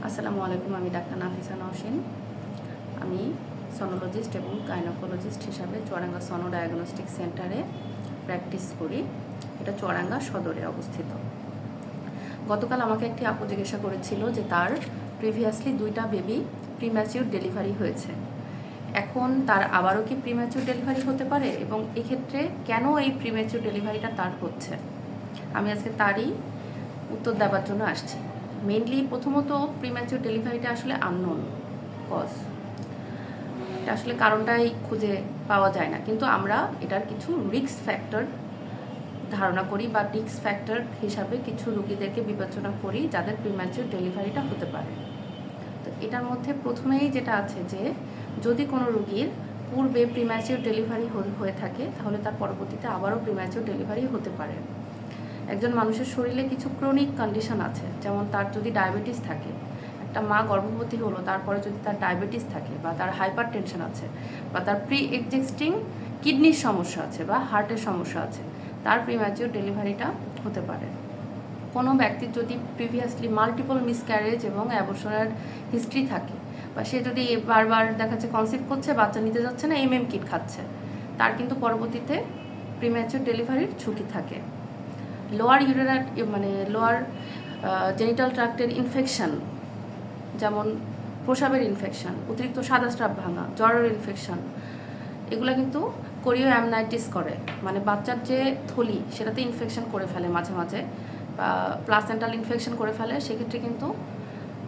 আসসালামু আলাইকুম। আমি ডাক্তার নাফিসা নওশিন। আমি সনোলজিস্ট এবং গাইনোকোলজিস্ট হিসাবে চুয়াডাঙ্গা সনো ডায়াগনস্টিক সেন্টারে প্র্যাকটিস করি। এটা চুয়াডাঙ্গা সদরে অবস্থিত। গতকাল আমাকে একটি আপু জিজ্ঞাসা করেছিল যে তার প্রিভিয়াসলি 2টা বেবি প্রিম্যাচিউর ডেলিভারি হয়েছে, এখন তার আবারও কি প্রিম্যাচিউর ডেলিভারি হতে পারে এবং এক্ষেত্রে কেন এই প্রিম্যাচিউর ডেলিভারিটা তার হচ্ছে। আমি আজকে তারই উত্তর দেওয়ার জন্য আসছি। মেইনলি প্রথমত প্রিম্যাচিউর ডেলিভারিটা আসলে আননোন কজ, এটা আসলে কারণটাই খুঁজে পাওয়া যায় না, কিন্তু আমরা এটার কিছু রিস্ক ফ্যাক্টর ধারণা করি বা রিস্ক ফ্যাক্টর হিসাবে কিছু রোগীদেরকে বিবেচনা করি যাদের প্রিম্যাচিউর ডেলিভারিটা হতে পারে। তো এটার মধ্যে প্রথমেই যেটা আছে যে যদি কোনো রোগীর পূর্বে প্রিম্যাচিউর ডেলিভারি হয়ে থাকে তাহলে তার পরবর্তীতে আবারও প্রিম্যাচিউর ডেলিভারি হতে পারে। একজন মানুষের শরীরে কিছু ক্রনিক কন্ডিশন আছে, যেমন তার যদি ডায়াবেটিস থাকে, একটা মা গর্ভবতী হলো তারপরে যদি তার ডায়াবেটিস থাকে বা তার হাইপার টেনশন আছে বা তার প্রি এক্সিস্টিং কিডনির সমস্যা আছে বা হার্টের সমস্যা আছে, তার প্রিম্যাচিউর ডেলিভারিটা হতে পারে। কোনো ব্যক্তির যদি প্রিভিয়াসলি মাল্টিপল মিসক্যারেজ এবং অ্যাবর্শনের হিস্ট্রি থাকে বা সে যদি বারবার দেখা যাচ্ছে কনসিভ করছে, বাচ্চা নিতে যাচ্ছে না, কিট খাচ্ছে, তার কিন্তু পরবর্তীতে প্রিম্যাচিউর ডেলিভারির ঝুঁকি থাকে। লোয়ার ইউরিনারি লোয়ার জেনিটাল ট্রাক্টের ইনফেকশন, যেমন প্রস্রাবের ইনফেকশন, অতিরিক্ত সাদা স্রাব ভাঙা, জ্বরের ইনফেকশন, এগুলো কিন্তু কোরিও অ্যামনাইটিস করে, বাচ্চার যে থলি সেটাতে ইনফেকশন করে ফেলে মাঝে মাঝে, বা প্লাসেন্টাল ইনফেকশন করে ফেলে। সেক্ষেত্রে কিন্তু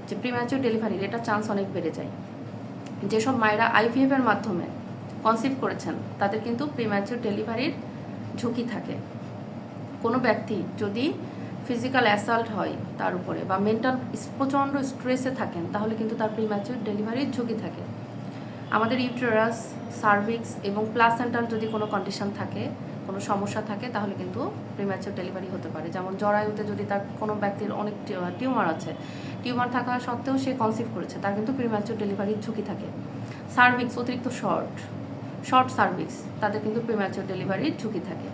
যে প্রিম্যাচিউর ডেলিভারির এটা চান্স অনেক বেড়ে যায়। যেসব মায়েরা আইভিএফের মাধ্যমে কনসিভ করেছেন তাদের কিন্তু প্রিম্যাচিউর ডেলিভারির ঝুঁকি থাকে। কোনো ব্যক্তি যদি ফিজিক্যাল অ্যাসাল্ট হয় তার উপরে বা মেন্টাল প্রচণ্ড স্ট্রেসে থাকেন তাহলে কিন্তু তার প্রিম্যাচিউর ডেলিভারির ঝুঁকি থাকে। আমাদের ইউটেরাস, সার্ভিক্স এবং প্লাসেন্টাল যদি কোনো কন্ডিশন থাকে, কোনো সমস্যা থাকে, তাহলে কিন্তু প্রিম্যাচিউর ডেলিভারি হতে পারে। যেমন জরায়ুতে যদি তার কোনো ব্যক্তির অনেক টিউমার আছে, টিউমার থাকা সত্ত্বেও সে কনসিভ করেছে, তার কিন্তু প্রিম্যাচিউর ডেলিভারির ঝুঁকি থাকে। সার্ভিক্স অতিরিক্ত শর্ট সার্ভিক্স, তাদের কিন্তু প্রিম্যাচিউর ডেলিভারির ঝুঁকি থাকে।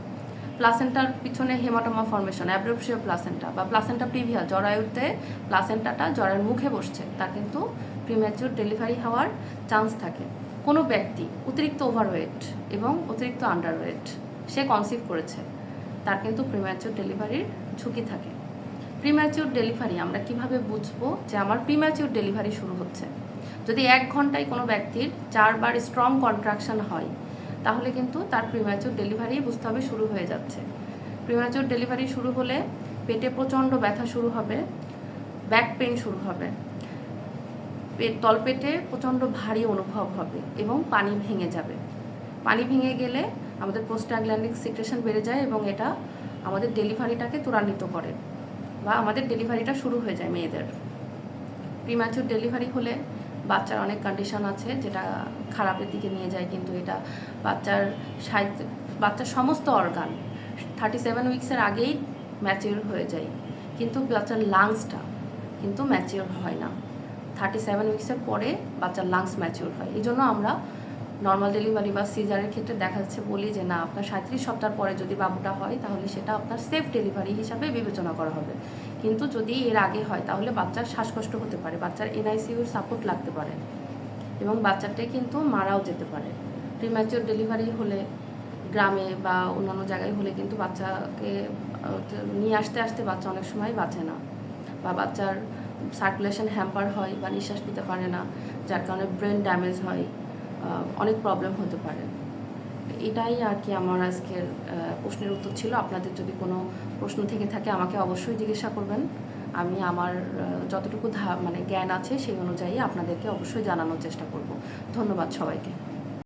প্লাসেন্টার পিছনে হেমাটোমা ফর্মেশন, অ্যাব্রোপ্সিও প্লাসেন্টা বা প্লাসেন্টা প্রিভিয়া, জরায়ুতে প্লাসেন্টাটা জরায়ুর মুখে বসছে, তার কিন্তু প্রিম্যাচিউর ডেলিভারি হওয়ার চান্স থাকে। কোনো ব্যক্তি অতিরিক্ত ওভারওয়েট এবং অতিরিক্ত আন্ডারওয়েট সে কনসিভ করেছে, তার কিন্তু প্রিম্যাচিউর ডেলিভারির ঝুঁকি থাকে। প্রিম্যাচিউর ডেলিভারি আমরা কিভাবে বুঝবো যে আমার প্রিম্যাচিউর ডেলিভারি শুরু হচ্ছে? যদি 1 ঘন্টায় কোনো ব্যক্তির 4 বার স্ট্রং কন্ট্রাকশন হয় তাহলে কিন্তু তার প্রিম্যাচিউর ডেলিভারি বুঝতে হবে শুরু হয়ে যাচ্ছে। প্রিম্যাচিউর ডেলিভারি শুরু হলে পেটে প্রচণ্ড ব্যথা শুরু হবে, ব্যাক পেন শুরু হবে, তলপেটে প্রচণ্ড ভারী অনুভব হবে এবং পানি ভেঙে যাবে। পানি ভেঙে গেলে আমাদের প্রোস্টাগ্ল্যান্ডিক সিক্রেশন বেড়ে যায় এবং এটা আমাদের ডেলিভারিটাকে ত্বরান্বিত করে বা আমাদের ডেলিভারিটা শুরু হয়ে যায় মেয়েদের। প্রিম্যাচিউর ডেলিভারি হলে বাচ্চার অনেক কন্ডিশন আছে যেটা খারাপের দিকে নিয়ে যায়, কিন্তু এটা বাচ্চার সমস্ত অর্গান 37 উইক্সের আগেই ম্যাচিওর হয়ে যায়, কিন্তু বাচ্চার লাংসটা কিন্তু ম্যাচিওর হয় না। 37 উইক্সের পরে বাচ্চার লাংস ম্যাচিওর হয়। এই জন্য আমরা নর্মাল ডেলিভারি বা সিজারের ক্ষেত্রে দেখা যাচ্ছে বলি যে না, আপনার 37 সপ্তাহ পরে যদি বাবুটা হয় তাহলে সেটা আপনার সেফ ডেলিভারি হিসাবে বিবেচনা করা হবে। কিন্তু যদি এর আগে হয় তাহলে বাচ্চার শ্বাসকষ্ট হতে পারে, বাচ্চার এনআইসিইউর সাপোর্ট লাগতে পারে এবং বাচ্চাটাই কিন্তু মারাও যেতে পারে। প্রিম্যাচিওর ডেলিভারি হলে গ্রামে বা অন্যান্য জায়গায় হলে কিন্তু বাচ্চাকে নিয়ে আসতে আসতে বাচ্চা অনেক সময় বাঁচে না, বা বাচ্চার সার্কুলেশন হ্যাম্পার হয় বা নিঃশ্বাস নিতে পারে না, যার কারণে ব্রেন ড্যামেজ হয়, অনেক প্রবলেম হতে পারে। এটাই আর কি আমার আজকের প্রশ্নের উত্তর ছিল। আপনাদের যদি কোনো প্রশ্ন থেকে থাকে আমাকে অবশ্যই জিজ্ঞাসা করবেন। আমি আমার যতটুকু জ্ঞান আছে সেই অনুযায়ী আপনাদেরকে অবশ্যই জানানোর চেষ্টা করব। ধন্যবাদ সবাইকে।